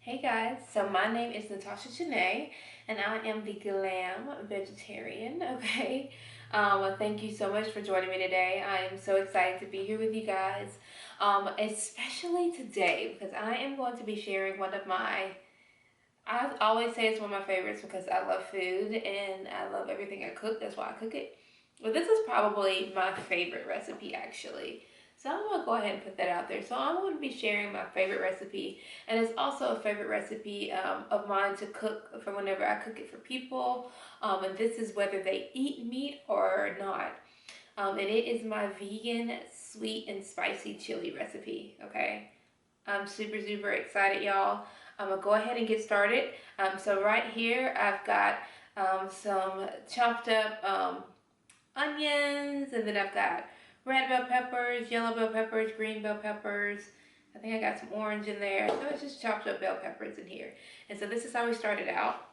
Hey guys, so my name is Natasha Janae, and I am the glam vegetarian. Okay, well, thank you so much for joining me today. I am so excited to be here with you guys, especially today because I am going to be sharing one of my. I always say it's one of my favorites because I love food and I love everything I cook. That's why I cook it. But this is probably my favorite recipe actually. So I'm gonna go ahead and put that out there. So I'm gonna be sharing my favorite recipe, and it's also a favorite recipe of mine to cook for whenever I cook it for people. And this is whether they eat meat or not. And it is my vegan sweet and spicy chili recipe. Okay, I'm super excited, y'all. I'm gonna go ahead and get started. So right here I've got some chopped up onions, and then I've got red bell peppers, yellow bell peppers, green bell peppers. I think I got some orange in there. So it's just chopped up bell peppers in here. And so this is how we started out.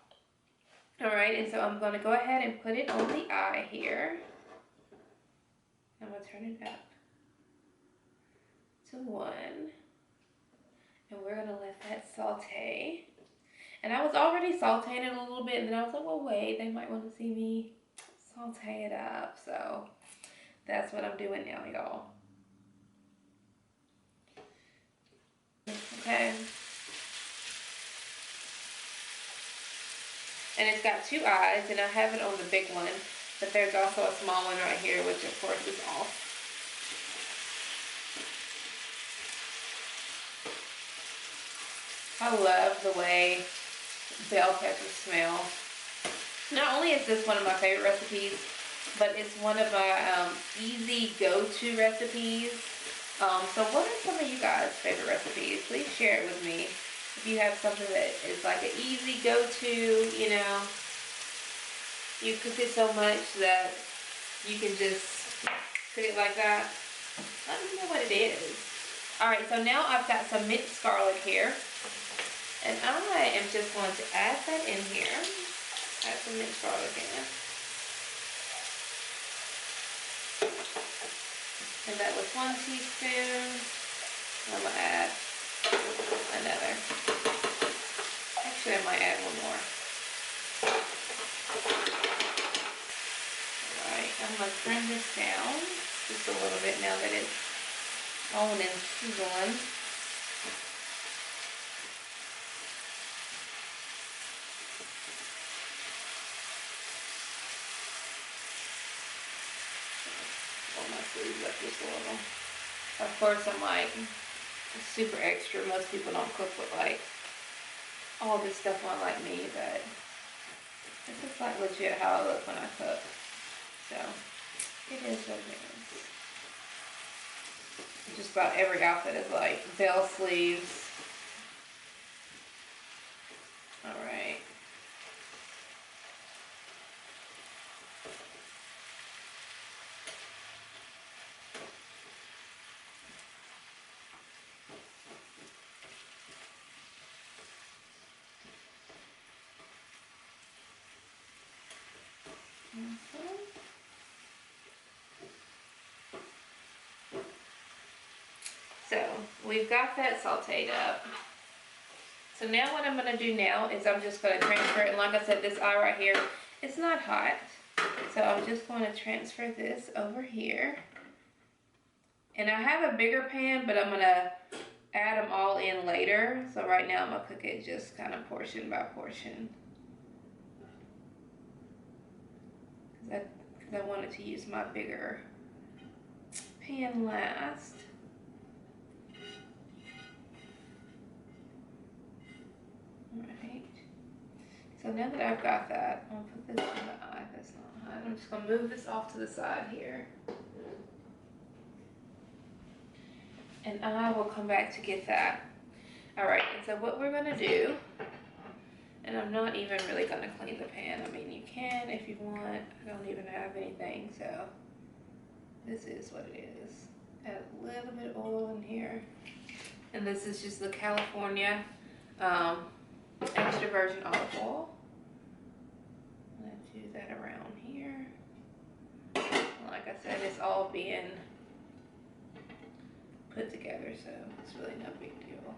All right, and so I'm gonna go ahead and put it on the eye here. I'm gonna turn it up to 1. And we're gonna let that saute. And I was already sauteing it a little bit, and then I was like, well, wait, they might want to see me saute it up. So that's what I'm doing now, y'all. Okay. And it's got 2 eyes, and I have it on the big one, but there's also a small one right here, which of course is off. I love the way bell peppers smell. Not only is this one of my favorite recipes, but it's one of my easy go-to recipes. So what are some of you guys' favorite recipes? Please share it with me. If you have something that is like an easy go-to, you know, you cook it so much that you can just cook it like that. Let me know what it is. Alright, so now I've got some minced garlic here. And I am just going to add that in here. Add some minced garlic in. And that was 1 teaspoon. I'm going to add another. Actually, I might add 1 more. Alright, I'm going to turn this down just a little bit now that it's on and sizzling. Pull my sleeves up just a little. Of course, I'm like super extra. Most people don't cook with like all this stuff on like me, but this is like legit how I look when I cook. So it is what it is. Just about every outfit is like bell sleeves. All right. So we've got that sauteed up. So now what I'm going to do now is I'm just going to transfer it. And like I said, this eye right here, it's not hot. So I'm just going to transfer this over here. And I have a bigger pan, but I'm going to add them all in later. So right now I'm going to cook it just kind of portion by portion. Because I wanted to use my bigger pan last. Alright. So now that I've got that, I'm going to put this in the eye. That's not hot. I'm just going to move this off to the side here. And I will come back to get that. Alright, and so what we're going to do, and I'm not even really going to clean the pan. I mean, you can if you want. I don't even have anything, so this is what it is. Add a little bit of oil in here. And this is just the California extra virgin olive oil. I'm going to do that around here. Like I said, it's all being put together, so it's really no big deal.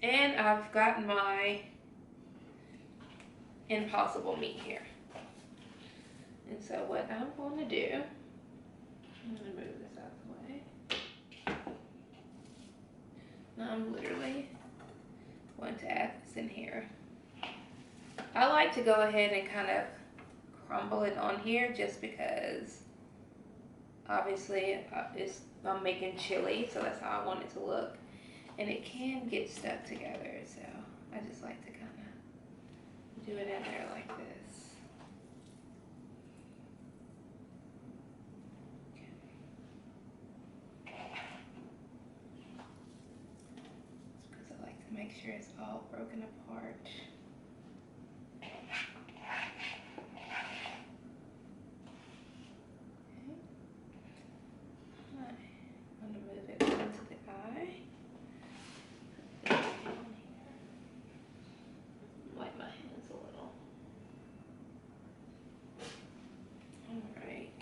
And I've got my impossible meat here. And so what I'm going to do, I'm going to move this out of the way. Now I'm literally going to add this in here. I like to go ahead and kind of crumble it on here just because obviously I'm making chili, so that's how I want it to look. And it can get stuck together, so I just like to kind of do it in there like this. Because I like to make sure it's all broken apart. I'm going to move it onto the eye. Wipe my hands a little. Alright.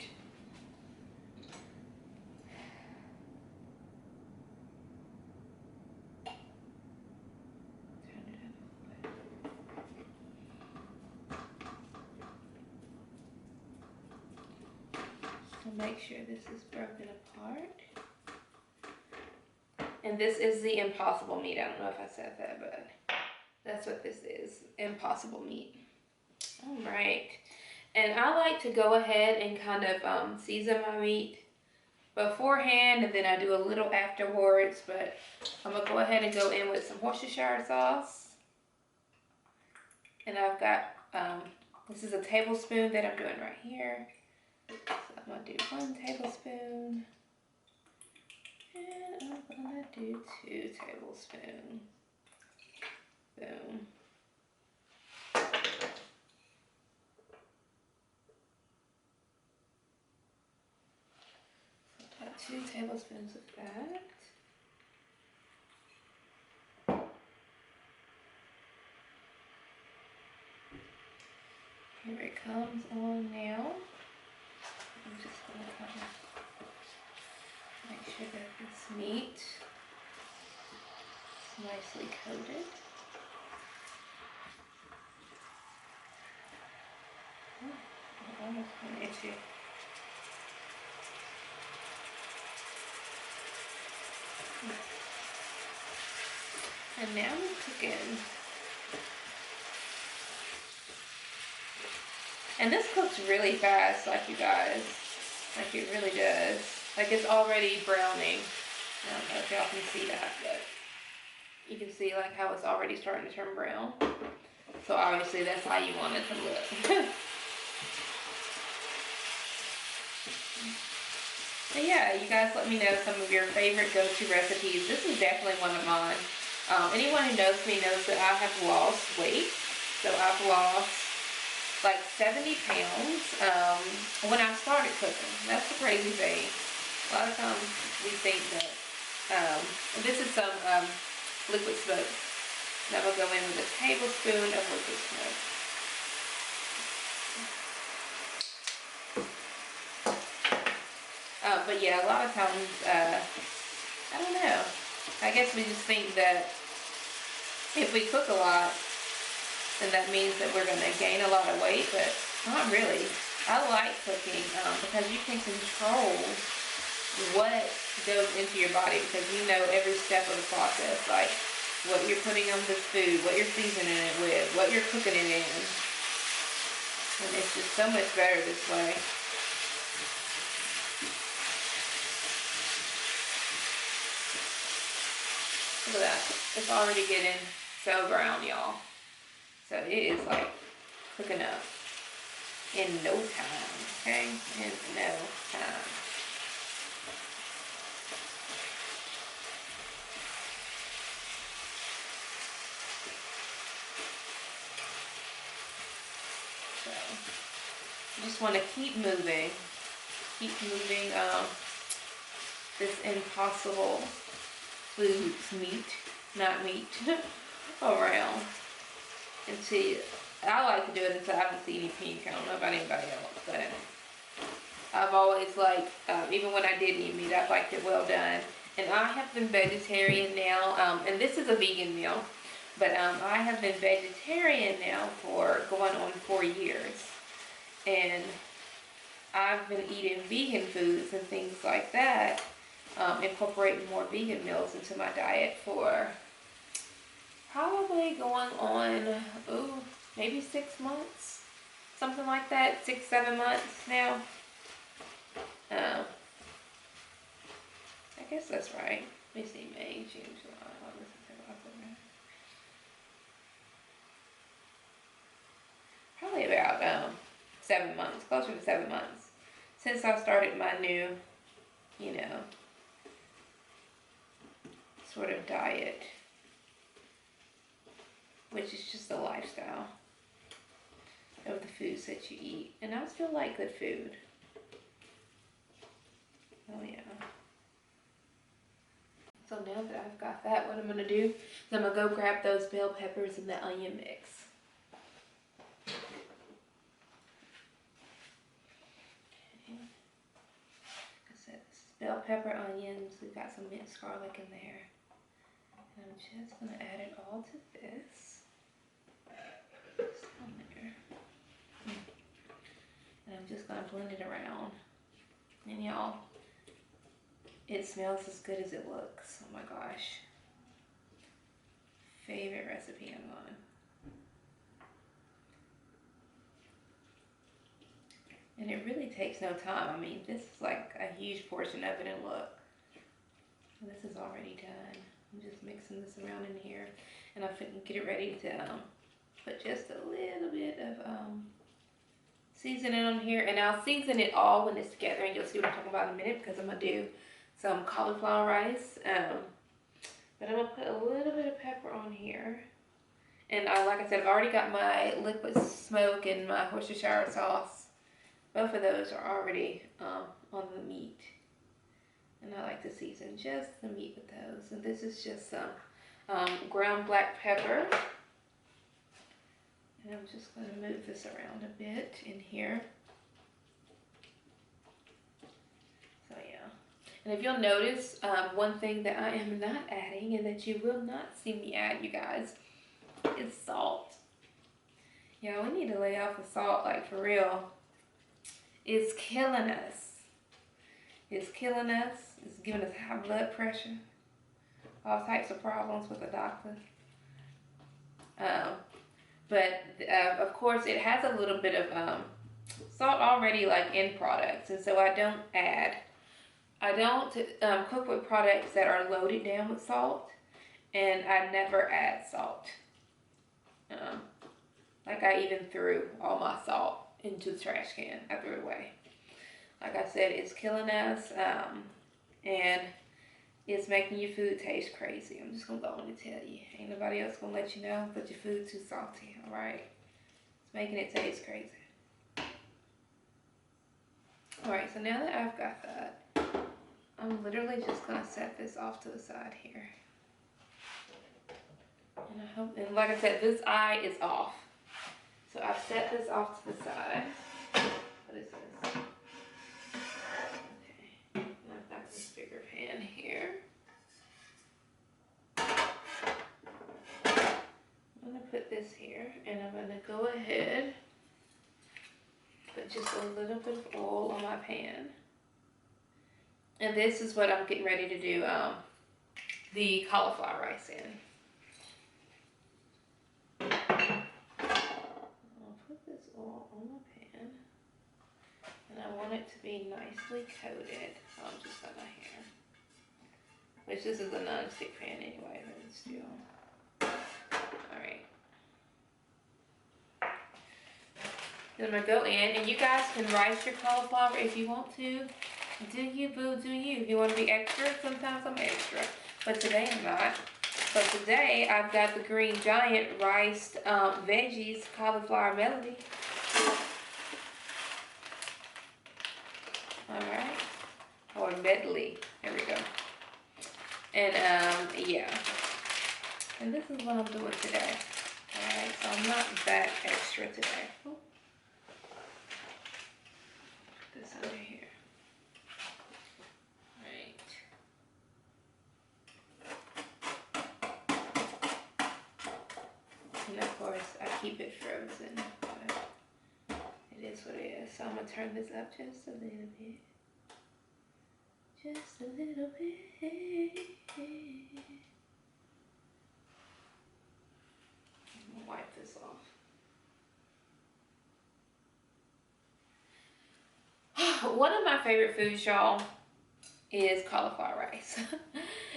Turn it in a little bit. So make sure this is broken apart. And this is the impossible meat. I don't know if I said that, but that's what this is. Impossible meat. All right. And I like to go ahead and kind of season my meat beforehand, and then I do a little afterwards, but I'm going to go ahead and go in with some Worcestershire sauce. And I've got, this is a tablespoon that I'm doing right here. So I'm going to do 1 tablespoon. And I'm gonna do 2 tablespoons. Boom. So about 2 tablespoons of that. Here it comes on now. I'm just gonna kind of make sure that this meat is nicely coated. Oh, almost an issue. And now I'm cooking. And this cooks really fast, like you guys. Like it really does. Like it's already browning. I don't know if y'all can see that, but you can see like how it's already starting to turn brown. So obviously that's how you want it to look. But yeah, you guys let me know some of your favorite go-to recipes. This is definitely one of mine. Anyone who knows me knows that I have lost weight. So I've lost like 70 pounds when I started cooking. That's the crazy thing. A lot of times we think that, this is some liquid smoke. Now we'll go in with a tablespoon of liquid smoke. But yeah, a lot of times, I don't know. I guess we just think that if we cook a lot, then that means that we're going to gain a lot of weight, but not really. I like cooking because you can control what goes into your body because you know every step of the process, like what you're putting on this food, what you're seasoning it with, what you're cooking it in. And it's just so much better this way. Look at that. It's already getting so brown, y'all. So it is like cooking up in no time, okay? In no time. So you just want to keep moving this impossible foods, not meat, around until I like to do it until I don't see any pink. I don't know about anybody else, but I've always liked, even when I did eat meat, I liked it well done. And I have been vegetarian now, and this is a vegan meal, but I have been vegetarian now for going on 4 years. And I've been eating vegan foods and things like that, incorporating more vegan meals into my diet for probably going on, maybe 6 months, something like that, 6, 7 months now. I guess that's right. Let me see, May, June, July, August, September, October. Probably about 7 months, closer to 7 months, since I started my new, you know, sort of diet, which is just a lifestyle of the foods that you eat. And I still like good food. Oh yeah. So now that I've got that, what I'm gonna do is I'm gonna go grab those bell peppers and the onion mix. Okay. Like I said, this is bell pepper, onions. We've got some minced garlic in there. And I'm just gonna add it all to this. Just on there. And I'm just gonna blend it around. And y'all, it smells as good as it looks. Oh my gosh. Favorite recipe I'm on. And it really takes no time. I mean, this is like a huge portion of it, and look, this is already done. I'm just mixing this around in here, and I'm finna get it ready to put just a little bit of seasoning on here, and I'll season it all when it's together, and you'll see what I'm talking about in a minute, because I'm gonna do some cauliflower rice. But I'm gonna put a little bit of pepper on here, and like I said, I've already got my liquid smoke and my Worcestershire sauce. Both of those are already on the meat, and I like to season just the meat with those. And this is just some ground black pepper. And I'm just going to move this around a bit in here. So yeah. And if you'll notice, one thing that I am not adding and that you will not see me add, you guys, is salt. Yeah, we need to lay off the salt, like for real. It's killing us. It's killing us. It's giving us high blood pressure. All types of problems with the doctor. But of course, it has a little bit of salt already, like in products, and so I don't add. I don't cook with products that are loaded down with salt, and I never add salt. Like I even threw all my salt into the trash can. I threw it away. Like I said, it's killing us, and it's making your food taste crazy. I'm just gonna go on and tell you. Ain't nobody else gonna let you know, but your food's too salty, alright? It's making it taste crazy. Alright, so now that I've got that, I'm literally just gonna set this off to the side here. And I hope, and like I said, this eye is off. So I've set this off to the side. What is this? Okay, and I've got this bigger pan here. I'm gonna put this here, and I'm gonna go ahead, put just a little bit of oil on my pan. And this is what I'm getting ready to do the cauliflower rice in. I'll put this oil on my pan, and I want it to be nicely coated. So I'm just gonna here, which this is a non-stick pan anyway, but it's still. Alright. Then I'm gonna go in, and you guys can rice your cauliflower if you want to. Do you, boo, do you. If you want to be extra, sometimes I'm extra. But today I'm not. But today I've got the Green Giant riced veggies cauliflower melody. Alright. Or medley. There we go. And yeah. And this is what I'm doing today. Alright, so I'm not that extra today. Ooh. Put this under here. Right. And of course, I keep it frozen. But it is what it is. So I'm going to turn this up just a little bit. Just a little bit. I'm going to wipe this off. One of my favorite foods, y'all, is cauliflower rice.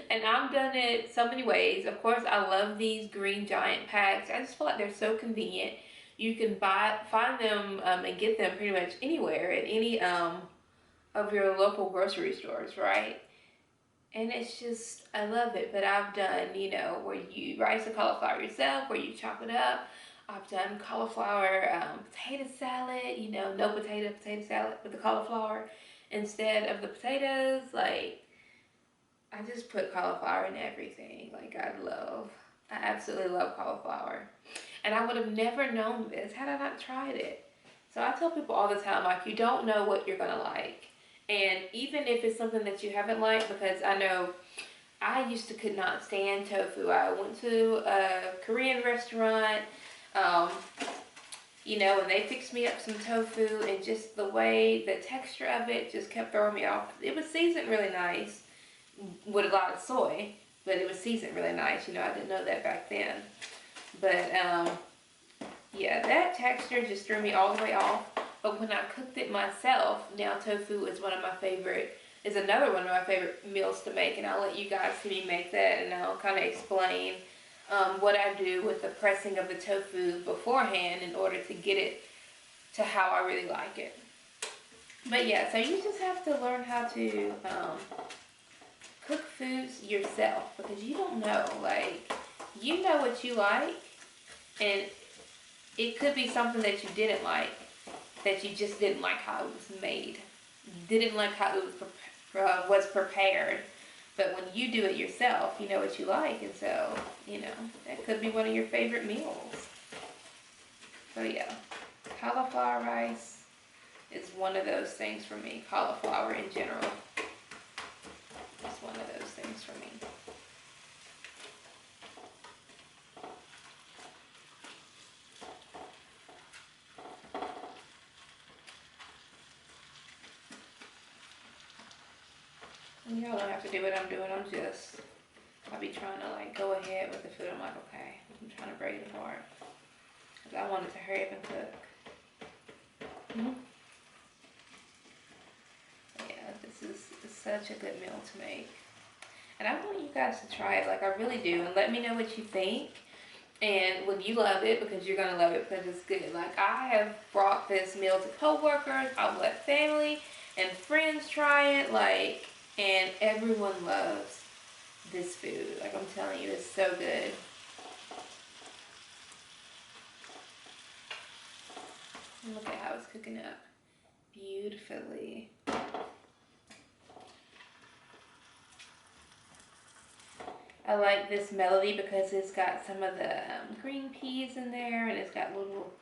And I've done it so many ways. Of course, I love these green giant packs. I just feel like they're so convenient. You can find them and get them pretty much anywhere at any of your local grocery stores, right? And it's just, I love it. But I've done, you know, where you rice the cauliflower yourself, where you chop it up. I've done cauliflower potato salad, you know, no potato salad with the cauliflower instead of the potatoes. Like, I just put cauliflower in everything. Like, I absolutely love cauliflower. And I would have never known this had I not tried it. So I tell people all the time, like, you don't know what you're gonna like. And even if it's something that you haven't liked, because I know I used to could not stand tofu. I went to a Korean restaurant, you know, and they fixed me up some tofu, and just the way, the texture of it just kept throwing me off. It was seasoned really nice with a lot of soy, but it was seasoned really nice. You know, I didn't know that back then. But yeah, that texture just threw me all the way off. But when I cooked it myself, now tofu is another one of my favorite meals to make, and I'll let you guys see me make that, and I'll kind of explain what I do with the pressing of the tofu beforehand in order to get it to how I really like it. But yeah, so you just have to learn how to cook foods yourself, because you don't know, like, you know what you like, and it could be something that you didn't like, that you just didn't like how it was made, didn't like how it was prepared. But when you do it yourself, you know what you like, and so, you know, that could be one of your favorite meals. So yeah, cauliflower rice is one of those things for me. Cauliflower in general is one of those things for me. And y'all don't have to do what I'm doing. I'll be trying to, like, go ahead with the food. I'm like, okay, I'm trying to break it apart, because I wanted to hurry up and cook. Yeah, this is such a good meal to make. And I want you guys to try it, like, I really do, and let me know what you think. And when you love it, because you're gonna love it because it's good. Like, I have brought this meal to coworkers, I've let family and friends try it, like, and everyone loves this food. Like, I'm telling you, it's so good. And look at how it's cooking up beautifully. I like this melody because it's got some of the green peas in there, and it's got little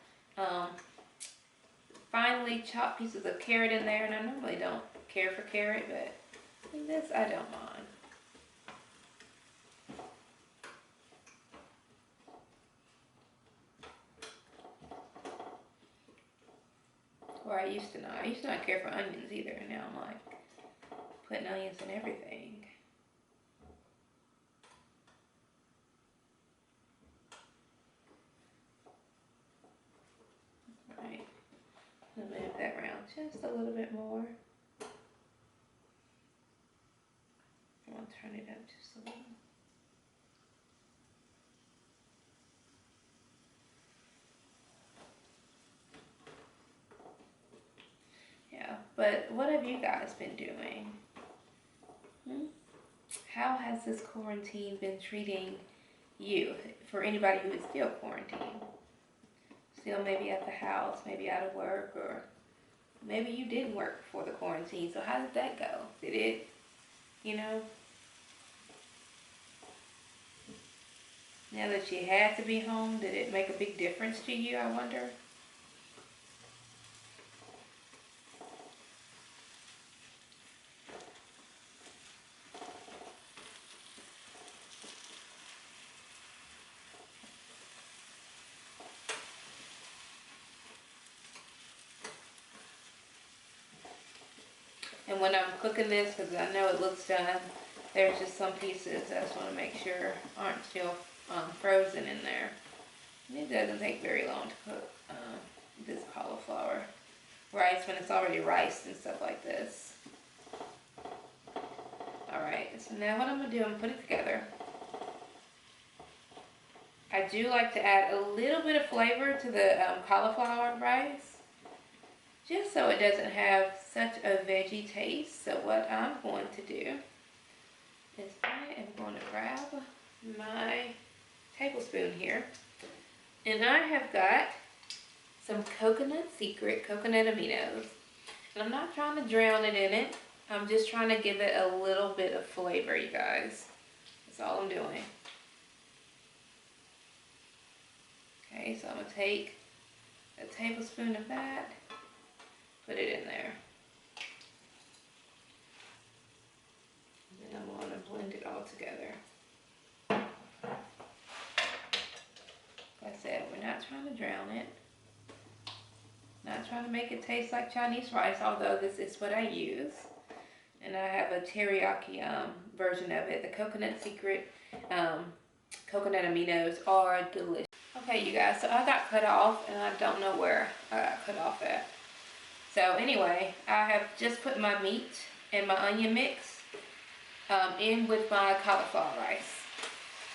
finely chopped pieces of carrot in there. And I normally don't care for carrot, but in this I don't mind. Or I used to not. I used to not care for onions either, and now I'm like putting onions in everything. Right. I'm gonna move that around just a little bit more. I'm gonna turn it up just a little. Yeah, but what have you guys been doing? How has this quarantine been treating you? For anybody who is still quarantined, still maybe at the house, maybe out of work, or maybe you didn't work before the quarantine. So how did that go? Did it, you know, now that you had to be home, did it make a big difference to you, I wonder? And when I'm cooking this, because I know it looks done, there's just some pieces I just want to make sure aren't still frozen in there. And it doesn't take very long to cook this cauliflower rice when it's already riced and stuff like this. Alright, so now what I'm going to do, I'm going to put it together. I do like to add a little bit of flavor to the cauliflower rice, just so it doesn't have such a veggie taste. So what I'm going to do is I am going to grab my tablespoon here, and I have got some Coconut Secret coconut aminos, and I'm not trying to drown it in it. I'm just trying to give it a little bit of flavor, you guys. That's all I'm doing. Okay, so I'm going to take a tablespoon of that, put it in there. And then I'm going to blend it all together. Like I said, we're not trying to drown it. Not trying to make it taste like Chinese rice, although this is what I use. And I have a teriyaki version of it. The Coconut Secret coconut aminos are delicious. Okay, you guys, so I got cut off, and I don't know where I got cut off at. So anyway, I have just put my meat and my onion mix in with my cauliflower rice.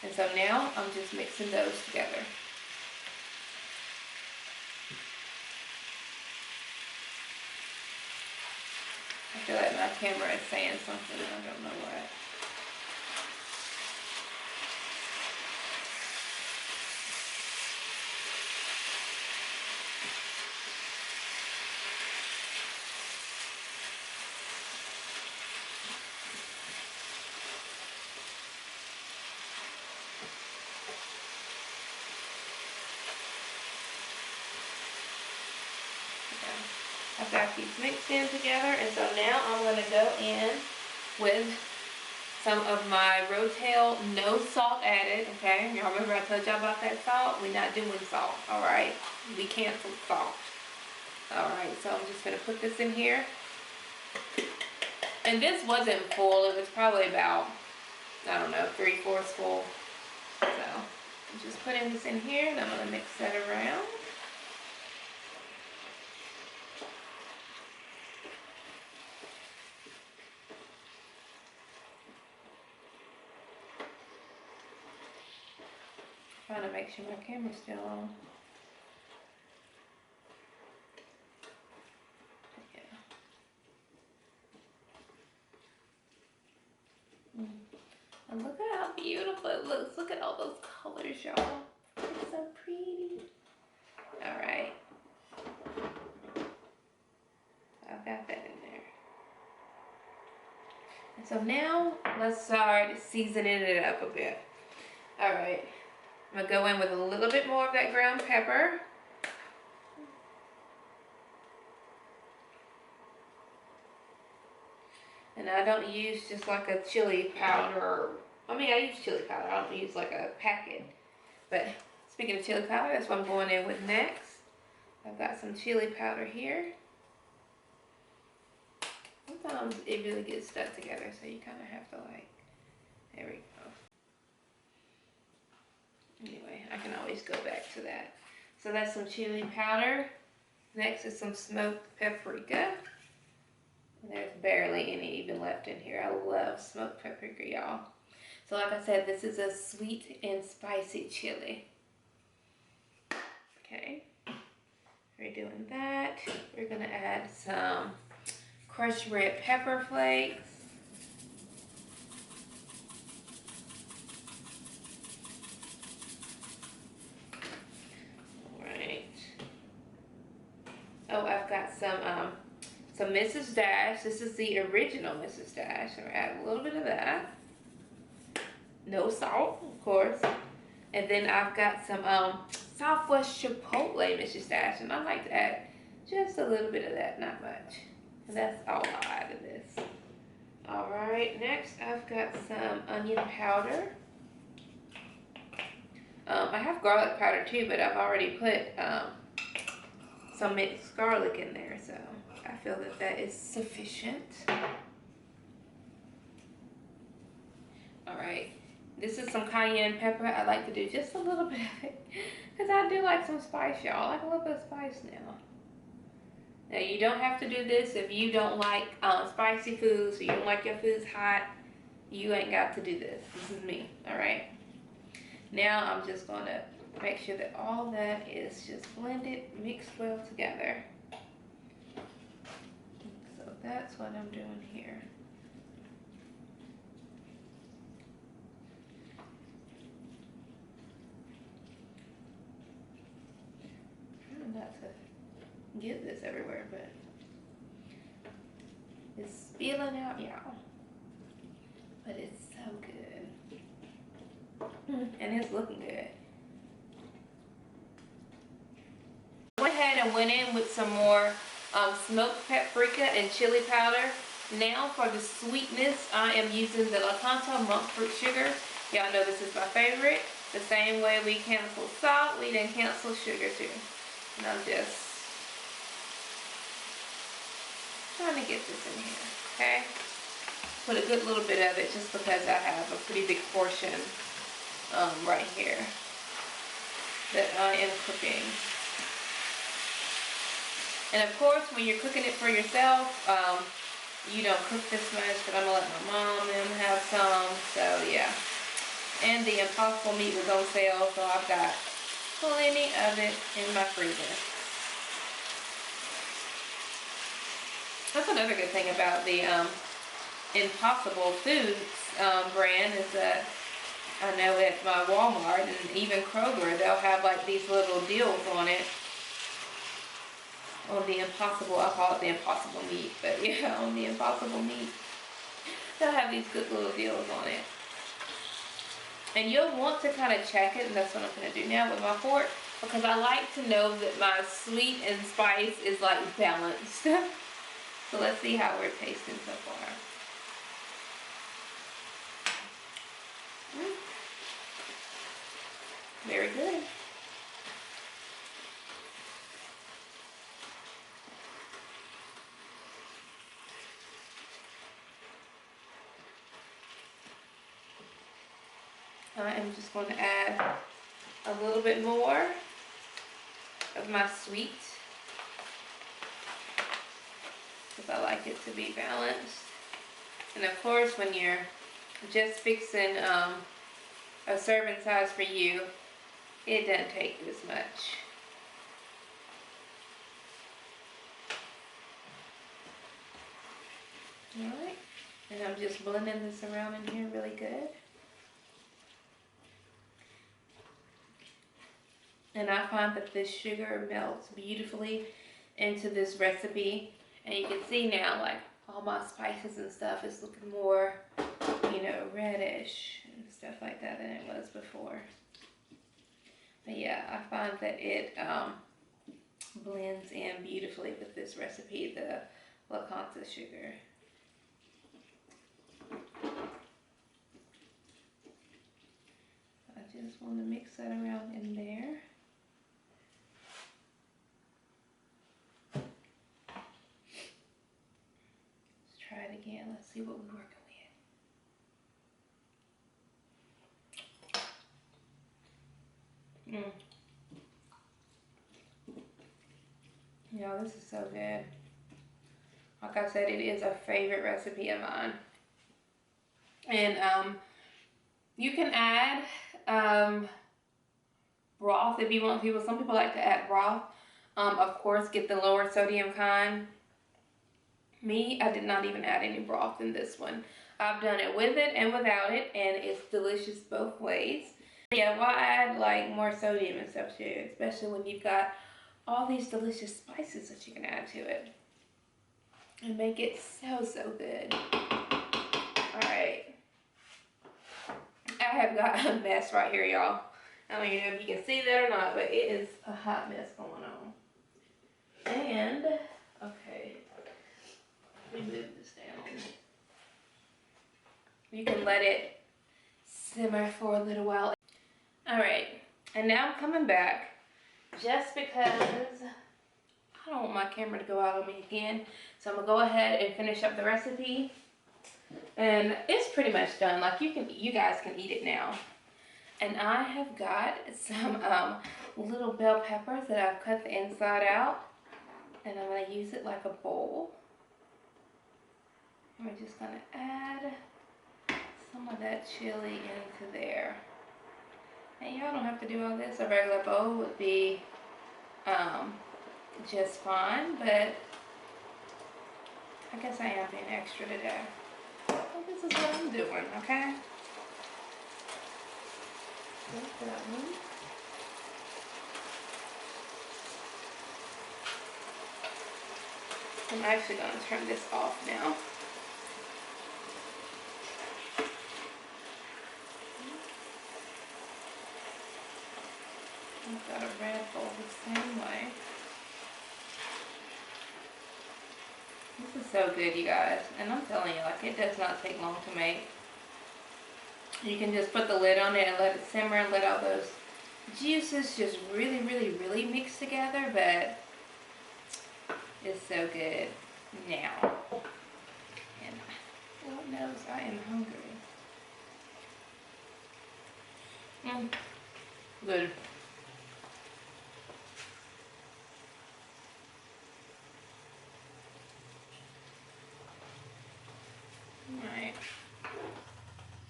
And so now I'm just mixing those together. I feel like my camera is saying something, I don't know what. I've got these mixed in together, and so now I'm going to go in with some of my Rotel, no salt added, okay? Y'all remember I told y'all about that salt? We're not doing salt, alright? We canceled salt. Alright, so I'm just going to put this in here. And this wasn't full, it was probably about, I don't know, 3/4 full. So, I'm just putting this in here, and I'm going to mix that around. Trying to make sure my camera's still on. Yeah. And look at how beautiful it looks. Look at all those colors, y'all. It's so pretty. Alright. I've got that in there. And so now, let's start seasoning it up a bit. Alright. I'm going to go in with a little bit more of that ground pepper. And I don't use just like a chili powder. I mean, I use chili powder. I don't use like a packet. But speaking of chili powder, that's what I'm going in with next. I've got some chili powder here. Sometimes it really gets stuck together, so you kind of have to like, there we go. Anyway, I can always go back to that. So that's some chili powder. Next is some smoked paprika. There's barely any even left in here. I love smoked paprika, y'all. So like I said, this is a sweet and spicy chili. Okay, we're doing that. We're gonna add some crushed red pepper flakes. Oh, I've got some Mrs. Dash. This is the original Mrs. Dash. I'm gonna add a little bit of that. No salt, of course. And then I've got some Southwest Chipotle Mrs. Dash, and I like to add just a little bit of that, not much. And that's all I'll add to this. All right, next I've got some onion powder. I have garlic powder too, but I've already put some mixed garlic in there, so I feel that that is sufficient. All right, this is some cayenne pepper. I like to do just a little bit of it because I do like some spice, y'all. I like a little bit of spice now. Now you don't have to do this if you don't like spicy foods, or you don't like your foods hot. You ain't got to do this. This is me, all right? Now I'm just gonna make sure that all that is just blended, mixed well together. So that's what I'm doing here. I'm not to get this everywhere, but it's spilling out, y'all. But it's so good. And it's looking good. I went ahead and went in with some more smoked paprika and chili powder. Now for the sweetness, I am using the Lakanto Monkfruit sugar. Y'all know this is my favorite. The same way we cancel salt, we then cancel sugar too. And I'm just trying to get this in here, okay? Put a good little bit of it just because I have a pretty big portion right here that I am cooking. And of course, when you're cooking it for yourself, you don't cook this much, but I'm gonna let my mom and them have some, so yeah. And the Impossible meat was on sale, so I've got plenty of it in my freezer. That's another good thing about the Impossible Foods brand is that I know at my Walmart and even Kroger, they'll have like these little deals on it. On the Impossible, I call it the Impossible meat, but yeah, on the Impossible meat, they'll have these good little deals on it. And you'll want to kind of check it, and that's what I'm going to do now with my fork, because I like to know that my sweet and spice is like balanced. So let's see how we're tasting so far. Very good. I am just going to add a little bit more of my sweet, because I like it to be balanced. And of course, when you're just fixing a serving size for you, it doesn't take this much. Alright, and I'm just blending this around in here really good. And I find that this sugar melts beautifully into this recipe. And you can see now, like, all my spices and stuff is looking more, you know, reddish and stuff like that than it was before. But yeah, I find that it blends in beautifully with this recipe, the Lakanto sugar. I just want to mix that around in there. Let's try it again. Let's see what we're working with. Yeah, this is so good. Like I said, it is a favorite recipe of mine. And you can add broth if you want to. Some people like to add broth. Of course, get the lower sodium kind. Me, I did not even add any broth in this one. I've done it with it and without it, and it's delicious both ways. Yeah, why add like more sodium and stuff too, especially when you've got all these delicious spices that you can add to it and make it so, so good. All right. I have got a mess right here, y'all. I don't even know if you can see that or not, but it is a hot mess going on. And, okay, let me move this down. You can let it simmer for a little while. All right, and now I'm coming back just because I don't want my camera to go out on me again. So I'm gonna go ahead and finish up the recipe. And it's pretty much done. Like you guys can eat it now. And I have got some little bell peppers that I've cut the inside out. And I'm gonna use it like a bowl. And we're just gonna add some of that chili into there. And y'all don't have to do all this. A regular bowl would be just fine, but I guess I am being extra today. So this is what I'm doing, okay? Take that one. I'm actually going to turn this off now. I've got a red bowl the same way. This is so good, you guys. And I'm telling you, like, it does not take long to make. You can just put the lid on it and let it simmer and let all those juices just really, really, really mix together. But it's so good now. And Lord knows I am hungry. Good. Alright.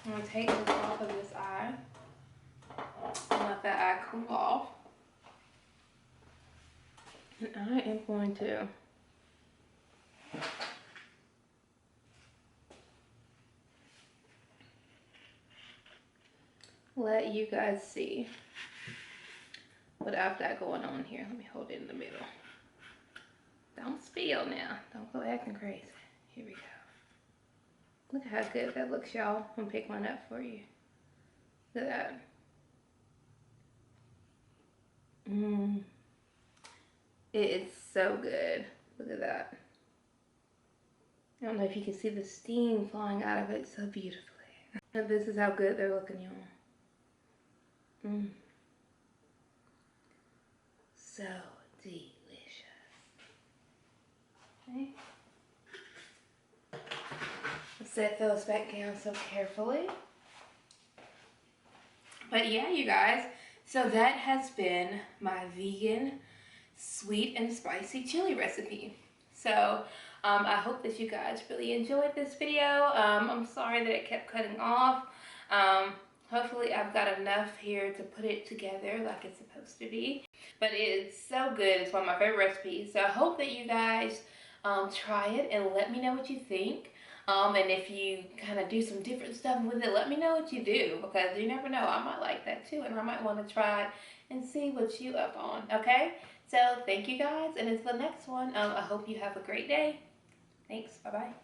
I'm going to take this off of this eye and let that eye cool off. And I am going to let you guys see what I've got going on here. Let me hold it in the middle. Don't spill now. Don't go acting crazy. Here we go. Look at how good that looks, y'all. I'm gonna pick one up for you. Look at that. It is so good. Look at that. I don't know if you can see the steam flying out of it so beautifully. And this is how good they're looking, y'all. So delicious. Okay. Set those back down so carefully. But yeah, you guys, so that has been my vegan sweet and spicy chili recipe. So I hope that you guys really enjoyed this video. I'm sorry that it kept cutting off. Hopefully I've got enough here to put it together like it's supposed to be. But it is so good. It's one of my favorite recipes. So I hope that you guys try it and let me know what you think. And if you kind of do some different stuff with it, let me know what you do, because you never know, I might like that too, and I might want to try it and see what you up on, okay? So thank you guys, and until the next one, I hope you have a great day. Thanks, bye-bye.